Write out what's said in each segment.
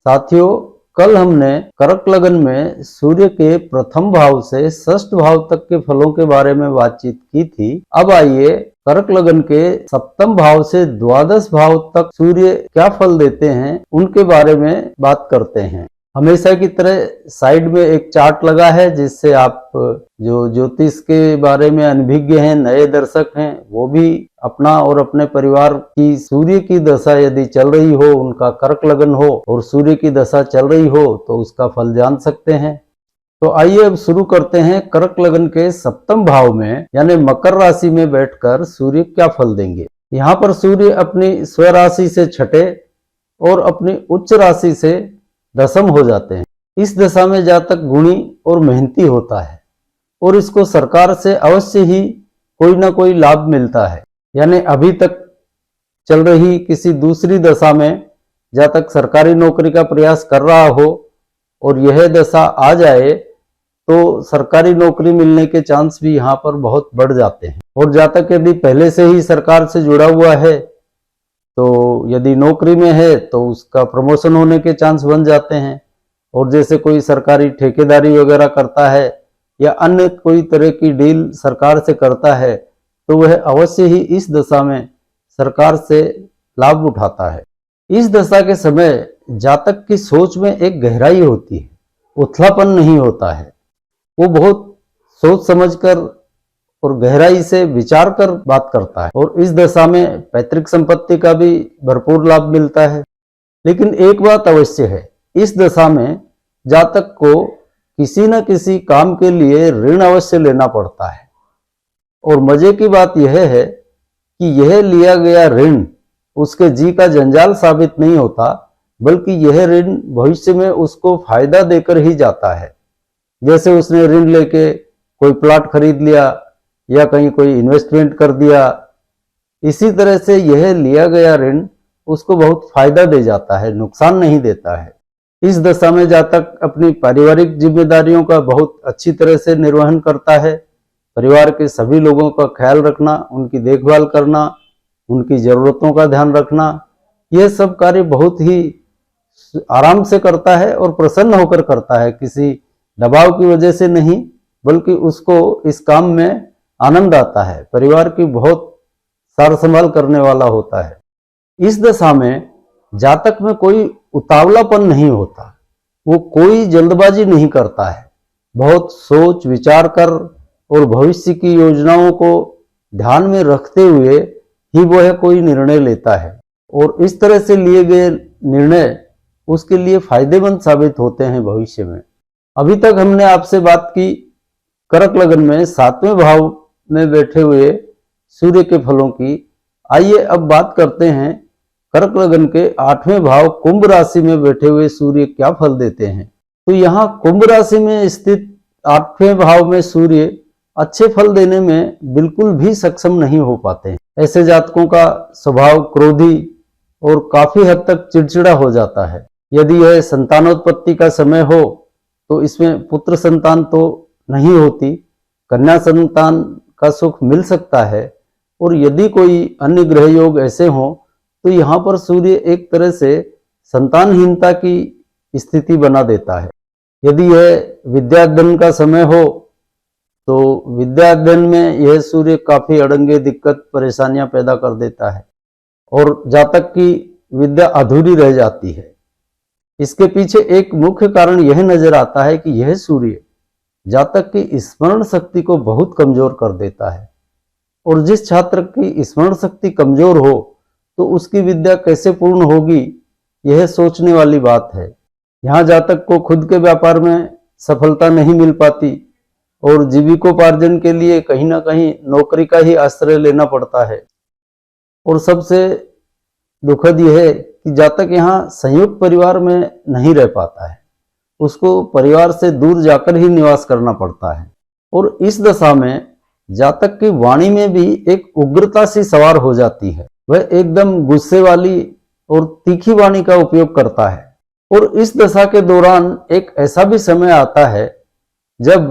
साथियों, कल हमने कर्क लगन में सूर्य के प्रथम भाव से षष्ठ भाव तक के फलों के बारे में बातचीत की थी। अब आइए कर्क लगन के सप्तम भाव से द्वादश भाव तक सूर्य क्या फल देते हैं उनके बारे में बात करते हैं। हमेशा की तरह साइड में एक चार्ट लगा है जिससे आप जो ज्योतिष के बारे में अनभिज्ञ हैं, नए दर्शक हैं, वो भी अपना और अपने परिवार की सूर्य की दशा यदि चल रही हो, उनका कर्क लगन हो और सूर्य की दशा चल रही हो तो उसका फल जान सकते हैं। तो आइए अब शुरू करते हैं। कर्क लगन के सप्तम भाव में यानी मकर राशि में बैठकर सूर्य क्या फल देंगे। यहाँ पर सूर्य अपनी स्वराशि से छठे और अपनी उच्च राशि से दशम हो जाते हैं। इस दशा में जातक गुणी और मेहनती होता है और इसको सरकार से अवश्य ही कोई ना कोई लाभ मिलता है। यानी अभी तक चल रही किसी दूसरी दशा में जातक सरकारी नौकरी का प्रयास कर रहा हो और यह दशा आ जाए तो सरकारी नौकरी मिलने के चांस भी यहाँ पर बहुत बढ़ जाते हैं। और जातक यदि पहले से ही सरकार से जुड़ा हुआ है तो यदि नौकरी में है तो उसका प्रमोशन होने के चांस बन जाते हैं। और जैसे कोई सरकारी ठेकेदारी वगैरह करता है या अन्य कोई तरह की डील सरकार से करता है तो वह अवश्य ही इस दशा में सरकार से लाभ उठाता है। इस दशा के समय जातक की सोच में एक गहराई होती है, उथलापन नहीं होता है। वो बहुत सोच समझकर और गहराई से विचार कर बात करता है और इस दशा में पैतृक संपत्ति का भी भरपूर लाभ मिलता है। लेकिन एक बात अवश्य है, इस दशा में जातक को किसी न किसी काम के लिए ऋण अवश्य लेना पड़ता है। और मजे की बात यह है कि यह लिया गया ऋण उसके जी का जंजाल साबित नहीं होता, बल्कि यह ऋण भविष्य में उसको फायदा देकर ही जाता है। जैसे उसने ऋण लेके कोई प्लॉट खरीद लिया या कहीं कोई इन्वेस्टमेंट कर दिया, इसी तरह से यह लिया गया ऋण उसको बहुत फायदा दे जाता है, नुकसान नहीं देता है। इस दशा में जातक अपनी पारिवारिक जिम्मेदारियों का बहुत अच्छी तरह से निर्वहन करता है। परिवार के सभी लोगों का ख्याल रखना, उनकी देखभाल करना, उनकी जरूरतों का ध्यान रखना, यह सब कार्य बहुत ही आराम से करता है और प्रसन्न होकर करता है। किसी दबाव की वजह से नहीं, बल्कि उसको इस काम में आनंद आता है। परिवार की बहुत सार संभाल करने वाला होता है। इस दशा में जातक में कोई उतावलापन नहीं होता, वो कोई जल्दबाजी नहीं करता है। बहुत सोच विचार कर और भविष्य की योजनाओं को ध्यान में रखते हुए ही वह कोई निर्णय लेता है और इस तरह से लिए गए निर्णय उसके लिए फायदेमंद साबित होते हैं भविष्य में। अभी तक हमने आपसे बात की कर्क लगन में सातवें भाव में बैठे हुए सूर्य के फलों की। आइए अब बात करते हैं कर्क लगन के आठवें भाव कुंभ राशि में बैठे हुए सूर्य क्या फल देते हैं। तो यहाँ कुंभ राशि में स्थित आठवें भाव में सूर्य अच्छे फल देने में बिल्कुल भी सक्षम नहीं हो पाते हैं। ऐसे जातकों का स्वभाव क्रोधी और काफी हद तक चिड़चिड़ा हो जाता है। यदि यह संतानोत्पत्ति का समय हो तो इसमें पुत्र संतान तो नहीं होती, कन्या संतान का सुख मिल सकता है। और यदि कोई अन्य ग्रह योग ऐसे हों तो यहाँ पर सूर्य एक तरह से संतानहीनता की स्थिति बना देता है। यदि यह विद्याध्ययन का समय हो तो विद्याध्ययन में यह सूर्य काफी अड़ंगे दिक्कत परेशानियां पैदा कर देता है और जातक की विद्या अधूरी रह जाती है। इसके पीछे एक मुख्य कारण यह नजर आता है कि यह सूर्य जातक की स्मरण शक्ति को बहुत कमजोर कर देता है और जिस छात्र की स्मरण शक्ति कमजोर हो तो उसकी विद्या कैसे पूर्ण होगी, यह सोचने वाली बात है। यहाँ जातक को खुद के व्यापार में सफलता नहीं मिल पाती और जीविकोपार्जन के लिए कहीं ना कहीं नौकरी का ही आश्रय लेना पड़ता है। और सबसे दुखद यह है कि जातक यहाँ संयुक्त परिवार में नहीं रह पाता है, उसको परिवार से दूर जाकर ही निवास करना पड़ता है। और इस दशा में जातक की वाणी में भी एक उग्रता सी सवार हो जाती है। वह एकदम गुस्से वाली और तीखी वाणी का उपयोग करता है। और इस दशा के दौरान एक ऐसा भी समय आता है जब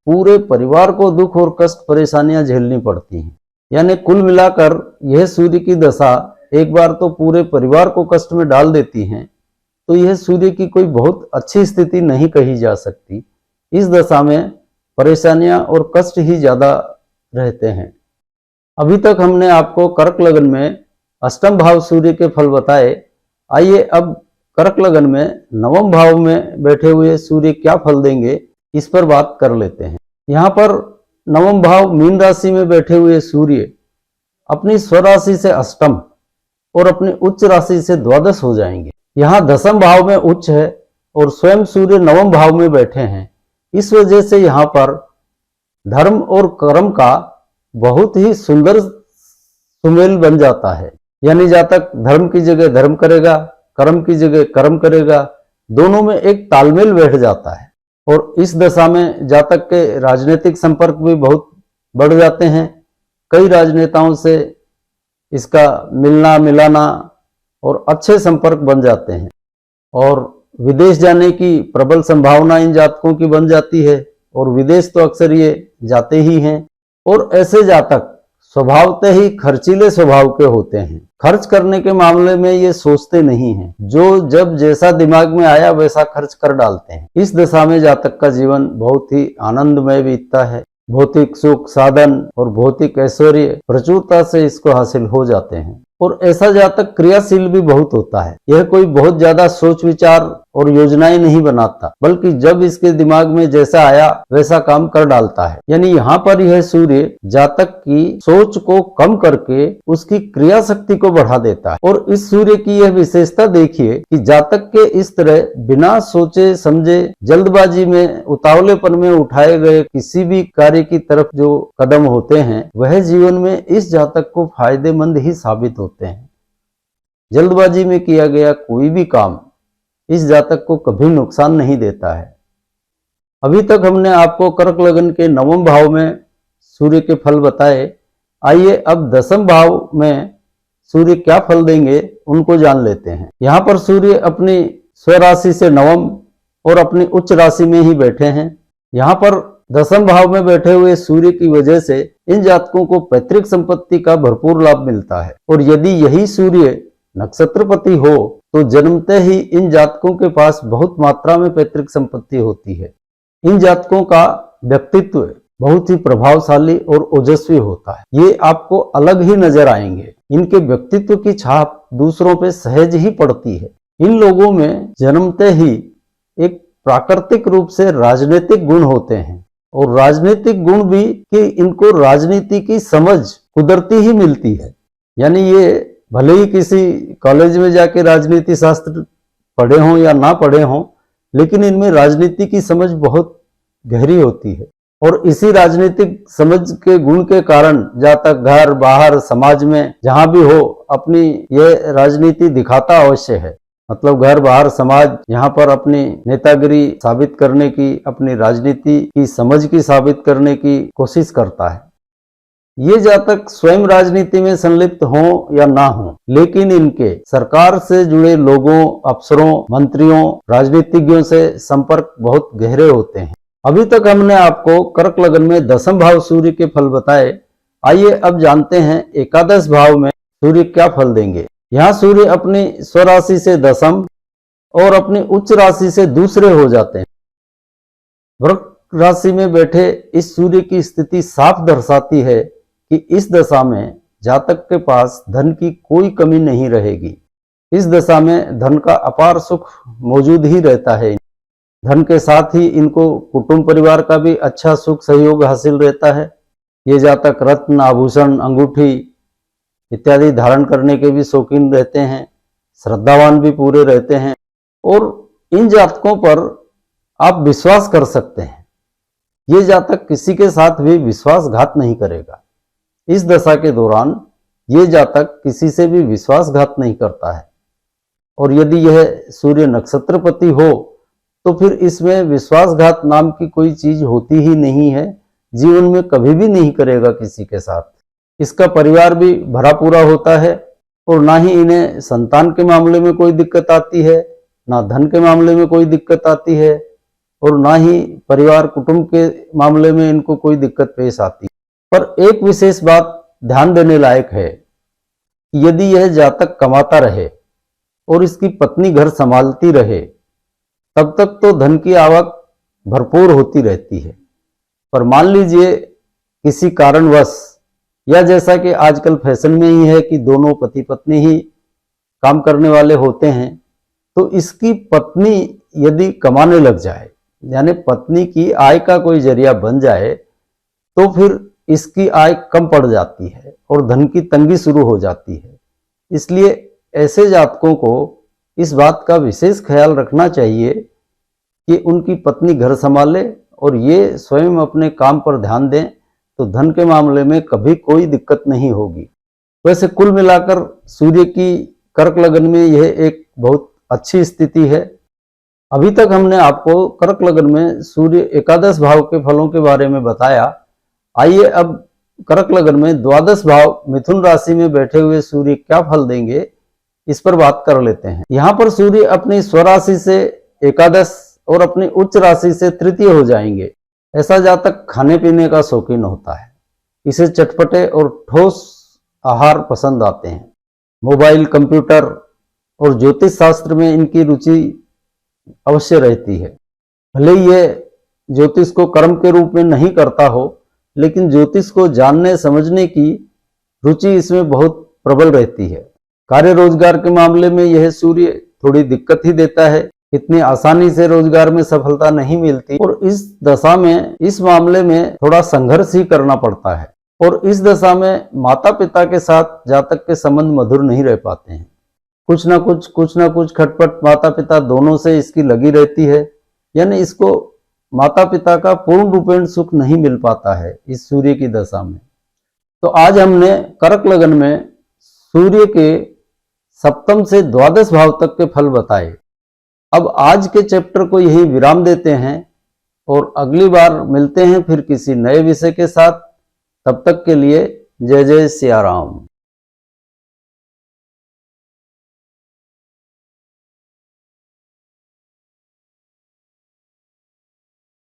पूरे परिवार को दुख और कष्ट परेशानियां झेलनी पड़ती हैं। यानी कुल मिलाकर यह सूर्य की दशा एक बार तो पूरे परिवार को कष्ट में डाल देती हैं तो यह सूर्य की कोई बहुत अच्छी स्थिति नहीं कही जा सकती। इस दशा में परेशानियां और कष्ट ही ज्यादा रहते हैं। अभी तक हमने आपको कर्क लगन में अष्टम भाव सूर्य के फल बताए। आइए अब कर्क लगन में नवम भाव में बैठे हुए सूर्य क्या फल देंगे, इस पर बात कर लेते हैं। यहाँ पर नवम भाव मीन राशि में बैठे हुए सूर्य अपनी स्वराशि से अष्टम और अपनी उच्च राशि से द्वादश हो जाएंगे। यहाँ दसम भाव में उच्च है और स्वयं सूर्य नवम भाव में बैठे हैं। इस वजह से यहाँ पर धर्म और कर्म का बहुत ही सुंदर सुमेल बन जाता है। यानी जातक धर्म की जगह धर्म करेगा, कर्म की जगह कर्म करेगा, दोनों में एक तालमेल बैठ जाता है। और इस दशा में जातक के राजनीतिक संपर्क भी बहुत बढ़ जाते हैं। कई राजनेताओं से इसका मिलना मिलाना और अच्छे संपर्क बन जाते हैं और विदेश जाने की प्रबल संभावना इन जातकों की बन जाती है और विदेश तो अक्सर ये जाते ही हैं। और ऐसे जातक स्वभावतः ही खर्चीले स्वभाव के होते हैं। खर्च करने के मामले में ये सोचते नहीं हैं, जो जब जैसा दिमाग में आया वैसा खर्च कर डालते हैं। इस दशा में जातक का जीवन बहुत ही आनंदमय बीतता है। भौतिक सुख साधन और भौतिक ऐश्वर्य प्रचुरता से इसको हासिल हो जाते हैं। और ऐसा जातक क्रियाशील भी बहुत होता है। यह कोई बहुत ज्यादा सोच विचार और योजनाएं नहीं बनाता, बल्कि जब इसके दिमाग में जैसा आया वैसा काम कर डालता है। यानी यहाँ पर यह सूर्य जातक की सोच को कम करके उसकी क्रिया शक्ति को बढ़ा देता है। और इस सूर्य की यह विशेषता देखिए कि जातक के इस तरह बिना सोचे समझे जल्दबाजी में उतावलेपन में उठाए गए किसी भी कार्य की तरफ जो कदम होते हैं वह जीवन में इस जातक को फायदेमंद ही साबित होते हैं। जल्दबाजी में किया गया कोई भी काम इस जातक को कभी नुकसान नहीं देता है। अभी तक हमने आपको कर्क लगन के नवम भाव में सूर्य के फल बताए। आइए अब दसम भाव में सूर्य क्या फल देंगे उनको जान लेते हैं। यहाँ पर सूर्य अपनी स्वराशि से नवम और अपनी उच्च राशि में ही बैठे हैं। यहाँ पर दसम भाव में बैठे हुए सूर्य की वजह से इन जातकों को पैतृक संपत्ति का भरपूर लाभ मिलता है। और यदि यही सूर्य नक्षत्रपति हो तो जन्मते ही इन जातकों के पास बहुत मात्रा में पैतृक संपत्ति होती है। इन जातकों का व्यक्तित्व बहुत ही प्रभावशाली और ओजस्वी होता है। ये आपको अलग ही नजर आएंगे। इनके व्यक्तित्व की छाप दूसरों पे सहज ही पड़ती है। इन लोगों में जन्मते ही एक प्राकृतिक रूप से राजनीतिक गुण होते हैं और राजनीतिक गुण भी कि इनको राजनीति की समझ कुदरती ही मिलती है। यानी ये भले ही किसी कॉलेज में जाके राजनीति शास्त्र पढ़े हों या ना पढ़े हों, लेकिन इनमें राजनीति की समझ बहुत गहरी होती है। और इसी राजनीतिक समझ के गुण के कारण जातक घर बाहर समाज में जहां भी हो अपनी ये राजनीति दिखाता अवश्य है। मतलब घर बाहर समाज यहाँ पर अपनी नेतागिरी साबित करने की, अपनी राजनीति की समझ की साबित करने की कोशिश करता है। ये जातक स्वयं राजनीति में संलिप्त हों या ना हों, लेकिन इनके सरकार से जुड़े लोगों, अफसरों, मंत्रियों, राजनीतिज्ञों से संपर्क बहुत गहरे होते हैं। अभी तक हमने आपको कर्क लगन में दसम भाव सूर्य के फल बताए। आइए अब जानते हैं एकादश भाव में सूर्य क्या फल देंगे। यहाँ सूर्य अपनी स्वराशि से दसम और अपनी उच्च राशि से दूसरे हो जाते हैं। वृक राशि में बैठे इस सूर्य की स्थिति साफ दर्शाती है कि इस दशा में जातक के पास धन की कोई कमी नहीं रहेगी। इस दशा में धन का अपार सुख मौजूद ही रहता है। धन के साथ ही इनको कुटुंब परिवार का भी अच्छा सुख सहयोग हासिल रहता है। ये जातक रत्न, आभूषण, अंगूठी इत्यादि धारण करने के भी शौकीन रहते हैं, श्रद्धावान भी पूरे रहते हैं और इन जातकों पर आप विश्वास कर सकते हैं। ये जातक किसी के साथ भी विश्वासघात नहीं करेगा। इस दशा के दौरान ये जातक किसी से भी विश्वासघात नहीं करता है। और यदि यह सूर्य नक्षत्रपति हो तो फिर इसमें विश्वासघात नाम की कोई चीज होती ही नहीं है। जीवन में कभी भी नहीं करेगा किसी के साथ। इसका परिवार भी भरा पूरा होता है और ना ही इन्हें संतान के मामले में कोई दिक्कत आती है, ना धन के मामले में कोई दिक्कत आती है और ना ही परिवार कुटुंब के मामले में इनको कोई दिक्कत पेश आती है। पर एक विशेष बात ध्यान देने लायक है कि यदि यह जातक कमाता रहे और इसकी पत्नी घर संभालती रहे, तब तक तो धन की आवक भरपूर होती रहती है। पर मान लीजिए किसी कारणवश, या जैसा कि आजकल फैशन में ही है कि दोनों पति पत्नी ही काम करने वाले होते हैं, तो इसकी पत्नी यदि कमाने लग जाए, यानी पत्नी की आय का कोई जरिया बन जाए, तो फिर इसकी आय कम पड़ जाती है और धन की तंगी शुरू हो जाती है। इसलिए ऐसे जातकों को इस बात का विशेष ख्याल रखना चाहिए कि उनकी पत्नी घर संभाले और ये स्वयं अपने काम पर ध्यान दें, तो धन के मामले में कभी कोई दिक्कत नहीं होगी। वैसे कुल मिलाकर सूर्य की कर्क लगन में यह एक बहुत अच्छी स्थिति है। अभी तक हमने आपको कर्क लगन में सूर्य एकादश भाव के फलों के बारे में बताया। आइए अब कर्क लगन में द्वादश भाव मिथुन राशि में बैठे हुए सूर्य क्या फल देंगे, इस पर बात कर लेते हैं। यहाँ पर सूर्य अपनी स्वराशि से एकादश और अपनी उच्च राशि से तृतीय हो जाएंगे। ऐसा जातक खाने पीने का शौकीन होता है, इसे चटपटे और ठोस आहार पसंद आते हैं। मोबाइल, कंप्यूटर और ज्योतिष शास्त्र में इनकी रुचि अवश्य रहती है। भले ही यह ज्योतिष को कर्म के रूप में नहीं करता हो, लेकिन ज्योतिष को जानने समझने की रुचि इसमें बहुत प्रबल रहती है। कार्य रोजगार के मामले में यह सूर्य थोड़ी दिक्कत ही देता है, इतनी आसानी से रोजगार में सफलता नहीं मिलती और इस दशा में, इस मामले में थोड़ा संघर्ष ही करना पड़ता है। और इस दशा में माता पिता के साथ जातक के संबंध मधुर नहीं रह पाते हैं। कुछ ना कुछ खटपट माता पिता दोनों से इसकी लगी रहती है, यानी इसको माता पिता का पूर्ण रूपेण सुख नहीं मिल पाता है इस सूर्य की दशा में। तो आज हमने कर्क लगन में सूर्य के सप्तम से द्वादश भाव तक के फल बताए। अब आज के चैप्टर को यही विराम देते हैं और अगली बार मिलते हैं फिर किसी नए विषय के साथ। तब तक के लिए जय जय सिया राम।